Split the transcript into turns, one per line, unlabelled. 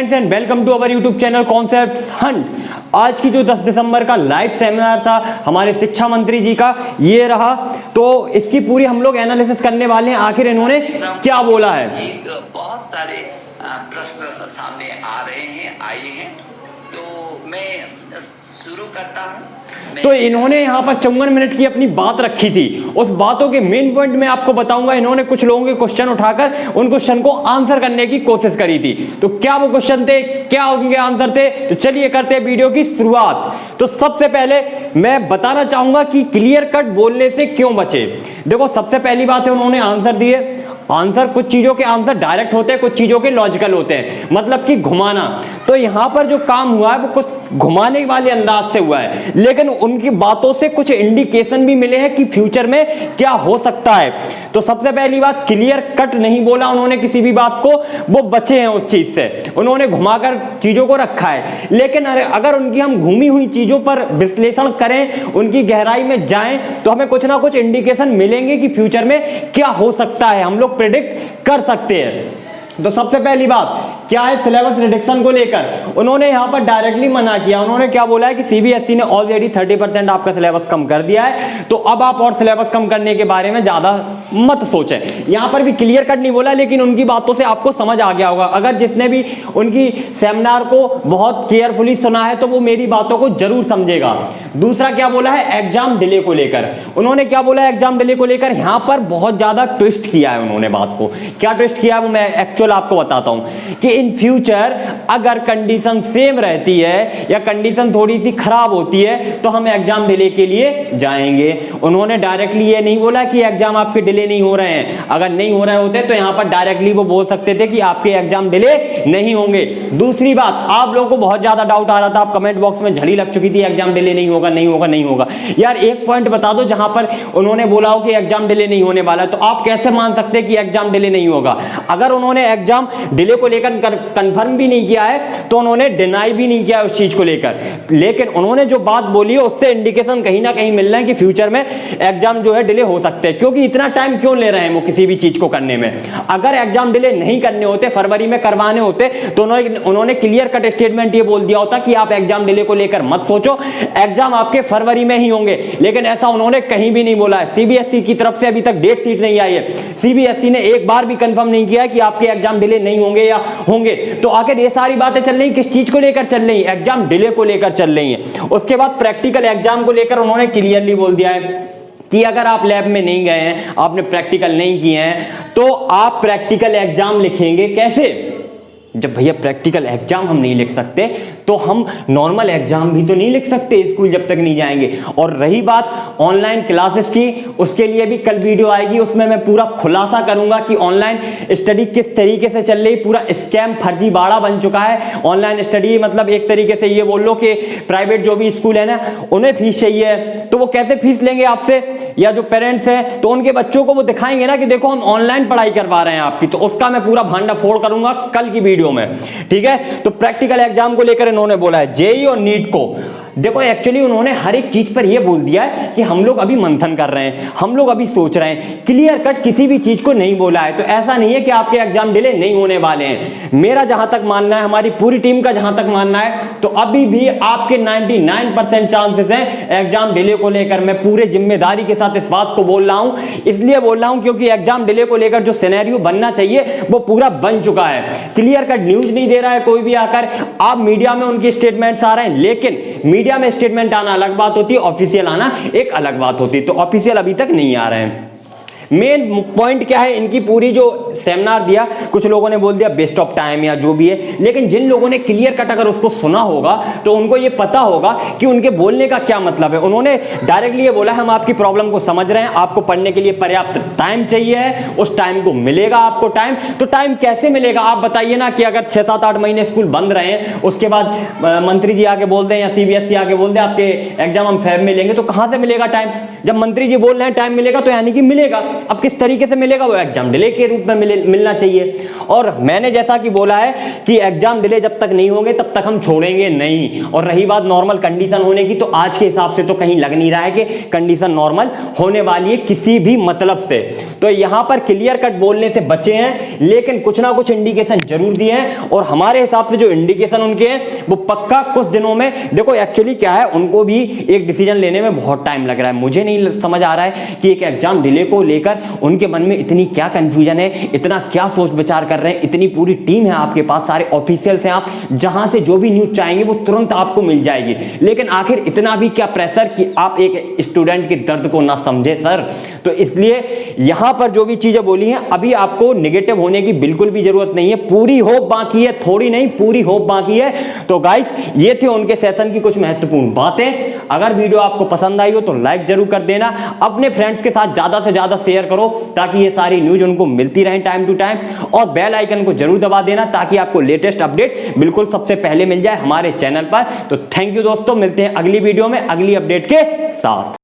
Friends and welcome to our YouTube channel concepts hunt. आज की जो 10 दिसंबर का लाइव सेमिनार था हमारे शिक्षा मंत्री जी का, ये रहा। तो इसकी पूरी हम लोग एनालिसिस करने वाले हैं, आखिर इन्होंने क्या बोला है।
बहुत सारे प्रश्न सामने आ रहे हैं, आए हैं, तो मैं शुरू करता हूँ।
तो इन्होंने यहाँ पर 54 मिनट की अपनी बात रखी थी। उस बातों के मेन पॉइंट में आपको बताऊंगा। इन्होंने कुछ लोगों के क्वेश्चन उठाकर उन क्वेश्चन को आंसर करने की कोशिश करी थी। तो क्या वो क्वेश्चन थे, क्या उनके आंसर थे, तो चलिए करते हैं वीडियो की शुरुआत। तो सबसे पहले मैं बताना चाहूंगा कि क्लियर कट बोलने से क्यों बचे। देखो, सबसे पहली बात है, उन्होंने आंसर दिए। आंसर, कुछ चीजों के आंसर डायरेक्ट होते हैं, कुछ चीजों के लॉजिकल होते हैं, मतलब कि घुमाना। तो यहां पर जो काम हुआ है वो कुछ घुमाने वाले अंदाज से हुआ है, लेकिन उनकी बातों से कुछ इंडिकेशन भी मिले हैं कि फ्यूचर में क्या हो सकता है। तो सबसे पहली बात, क्लियर कट नहीं बोला उन्होंने किसी भी बात को, वो बचे हैं उस चीज से, उन्होंने घुमाकर चीजों को रखा है। लेकिन अगर उनकी हम घूमी हुई चीजों पर विश्लेषण करें, उनकी गहराई में जाएं, तो हमें कुछ ना कुछ इंडिकेशन मिलेंगे कि फ्यूचर में क्या हो सकता है, हम लोग प्रेडिक्ट कर सकते हैं। तो सबसे पहली बात क्या है, सिलेबस रिडक्शन को लेकर उन्होंने यहां पर डायरेक्टली मना किया। उन्होंने क्या बोला है कि सीबीएसई ने ऑलरेडी 30% आपका सिलेबस कम कर दिया है, तो अब आप और सिलेबस कम करने के बारे में ज्यादा मत सोचें। यहां पर भी क्लियर कट नहीं बोला, लेकिन उनकी बातों से आपको समझ आ गया होगा। अगर जिसने भी उनकी सेमिनार को बहुत केयरफुली सुना है तो वो मेरी बातों को जरूर समझेगा। दूसरा क्या बोला है, एग्जाम डिले को लेकर उन्होंने क्या बोला है, एग्जाम डिले को लेकर यहां पर बहुत ज्यादा ट्विस्ट किया है उन्होंने बात को। क्या ट्विस्ट किया है वो मैं एक्चुअल आपको बताता हूं कि इन फ्यूचर अगर कंडीशन सेम रहती है या कंडीशन थोड़ी सी खराब होती है तो हम एग्जाम डिले के लिए जाएंगे। उन्होंने डायरेक्टली ये नहीं बोला कि एग्जाम आपके डिले नहीं हो रहे हैं। अगर नहीं हो रहे होते तो यहां पर डायरेक्टली वो बोल सकते थे कि आपके एग्जाम डिले नहीं होंगे। दूसरी बात, आप लोगों को बहुत ज्यादा डाउट आ रहा था, आप कमेंट बॉक्स में झड़ी लग चुकी थी, एग्जाम डिले नहीं होगा, नहीं होगा, नहीं होगा। यार एक पॉइंट बता दो जहां पर उन्होंने बोला हो कि एग्जाम डिले नहीं होने वाला, तो आप कैसे मान सकते हैं कि एग्जाम डिले नहीं होगा। अगर उन्होंने एग्जाम डिले को लेकर कंफर्म भी नहीं किया है तो उन्होंने डिनाई भी नहीं किया उस चीज को लेकर, लेकिन उन्होंने जो बात बोली है उससे इंडिकेशन कहीं ना कहीं मिल रहा है कि फ्यूचर में एग्जाम जो है डिले हो सकते हैं। क्योंकि इतना टाइम क्यों ले रहे हैं वो किसी भी चीज को करने में। अगर एग्जाम डिले नहीं करने होते, फरवरी में करवाने होते, तो उन्होंने क्लियर कट स्टेटमेंट ये बोल दिया होता कि आप एग्जाम डिले को लेकर मत सोचो, एग्जाम आपके फरवरी में ही होंगे। लेकिन ऐसा उन्होंने कहीं भी नहीं बोला है। सीबीएसई की तरफ से अभी तक डेट शीट नहीं आई है। सीबीएसई ने एक बार भी कंफर्म नहीं किया कि आपके एग्जाम डिले नहीं होंगे या होंगे। तो आखिर ये सारी बातें चल रही किस चीज को लेकर चल रही है, एग्जाम डिले को लेकर चल रही है। उसके बाद प्रैक्टिकल एग्जाम को लेकर उन्होंने क्लियरली बोल दिया है कि अगर आप लैब में नहीं गए हैं, आपने प्रैक्टिकल नहीं किए हैं, तो आप प्रैक्टिकल एग्जाम लिखेंगे कैसे। जब भैया प्रैक्टिकल एग्जाम हम नहीं लिख सकते तो हम नॉर्मल एग्जाम भी तो नहीं लिख सकते स्कूल जब तक नहीं जाएंगे। और रही बात ऑनलाइन क्लासेस की, उसके लिए भी कल वीडियो आएगी, उसमें मैं पूरा खुलासा करूंगा कि ऑनलाइन स्टडी किस तरीके से चल रही। पूरा स्कैम, फर्जीवाड़ा बन चुका है ऑनलाइन स्टडी। मतलब एक तरीके से ये बोल लो कि प्राइवेट जो भी स्कूल है ना, उन्हें फीस चाहिए, तो वो कैसे फीस लेंगे आपसे, या जो पेरेंट्स हैं तो उनके बच्चों को वो दिखाएंगे ना कि देखो हम ऑनलाइन पढ़ाई करवा रहे हैं आपकी, तो उसका मैं पूरा भांडा फोड़ करूंगा कल की वीडियो में, ठीक है। तो प्रैक्टिकल एग्जाम को लेकर इन्होंने बोला है, जेईई और नीट को देखो, एक्चुअली उन्होंने हर एक चीज पर यह बोल दिया है कि हम लोग अभी मंथन कर रहे हैं, हम लोग अभी सोच रहे हैं। क्लियर कट किसी भी चीज को नहीं बोला है। तो ऐसा नहीं है कि आपके एग्जाम डिले नहीं होने वाले हैं। मेरा जहां तक मानना है, हमारी पूरी टीम का जहां तक मानना है, तो अभी भी आपके 99% चांसेस हैं एग्जाम डिले को लेकर। मैं पूरे जिम्मेदारी के साथ इस बात को बोल रहा हूं, इसलिए बोल रहा हूं क्योंकि एग्जाम डिले को लेकर जो सिनेरियो बनना चाहिए वो पूरा बन चुका है। क्लियर कट न्यूज नहीं दे रहा है कोई भी आकर। आप मीडिया में उनकी स्टेटमेंट्स आ रहे हैं, लेकिन मीडिया में स्टेटमेंट आना अलग बात होती है, ऑफिशियल आना एक अलग बात होती है। तो ऑफिशियल अभी तक नहीं आ रहे हैं। मेन पॉइंट क्या है, इनकी पूरी जो सेमिनार दिया, कुछ लोगों ने बोल दिया बेस्ट ऑफ टाइम या जो भी है, लेकिन जिन लोगों ने क्लियर कट अगर उसको सुना होगा तो उनको ये पता होगा कि उनके बोलने का क्या मतलब है। उन्होंने डायरेक्टली ये बोला हम आपकी प्रॉब्लम को समझ रहे हैं, आपको पढ़ने के लिए पर्याप्त टाइम चाहिए है, उस टाइम को मिलेगा आपको टाइम। तो टाइम कैसे मिलेगा आप बताइए ना, कि अगर 6-7-8 महीने स्कूल बंद रहे हैं, उसके बाद मंत्री जी आके बोल दें या सीबीएसई आके बोल दे आपके एग्जाम हम फेब में लेंगे, तो कहां से मिलेगा टाइम। जब मंत्री जी बोल रहे हैं टाइम मिलेगा, तो यानी कि मिलेगा। अब किस तरीके से मिलेगा, वो एग्जाम डिले के रूप में मिलना चाहिए। और मैंने जैसा कि बोला है कि एग्जाम डिले जब तक नहीं होंगे तब तक हम छोड़ेंगे नहीं। और रही बात नॉर्मल कंडीशन होने की, तो आज के हिसाब से तो कहीं लग नहीं रहा है कि कंडीशन नॉर्मल होने वाली है किसी भी मतलब से। तो यहां पर क्लियर कट बोलने से बचे हैं, लेकिन कुछ ना कुछ इंडिकेशन जरूर दिए हैं, और हमारे हिसाब से जो इंडिकेशन उनके हैं वो पक्का कुछ दिनों में, देखो एक्चुअली क्या है, उनको भी एक डिसीजन लेने में बहुत टाइम लग रहा है। मुझे नहीं समझ आ रहा है कि एक एग्जाम डिले को लेकर उनके मन में इतनी क्या कंफ्यूजन है, इतना क्या सोच विचार कर रहे हैं। इतनी पूरी टीम है आपके पास, सारे ऑफिशियल्स हैं, आप जहां से जो भी न्यूज चाहेंगे वो तुरंत आपको मिल जाएगी, लेकिन आखिर इतना भी क्या प्रेशर कि आप एक स्टूडेंट के दर्द को ना समझे सर। तो इसलिए यहां पर जो भी चीजें बोली हैं, अभी आपको नेगेटिव होने की बिल्कुल भी जरूरत नहीं है, पूरी होप बाकी है, थोड़ी नहीं पूरी होप बाकी है। तो गाइस ये थे उनके सेशन की कुछ महत्वपूर्ण बातें। अगर वीडियो आपको पसंद आई हो तो लाइक जरूर कर देना, अपने फ्रेंड्स के साथ ज्यादा से ज्यादा शेयर करो ताकि ये सारी न्यूज उनको मिलती रहे टाइम टू टाइम, और बेल आइकन को जरूर दबा देना ताकि आपको लेटेस्ट अपडेट बिल्कुल सबसे पहले मिल जाए हमारे चैनल पर। तो थैंक यू दोस्तों, मिलते हैं अगली वीडियो में अगली अपडेट के साथ।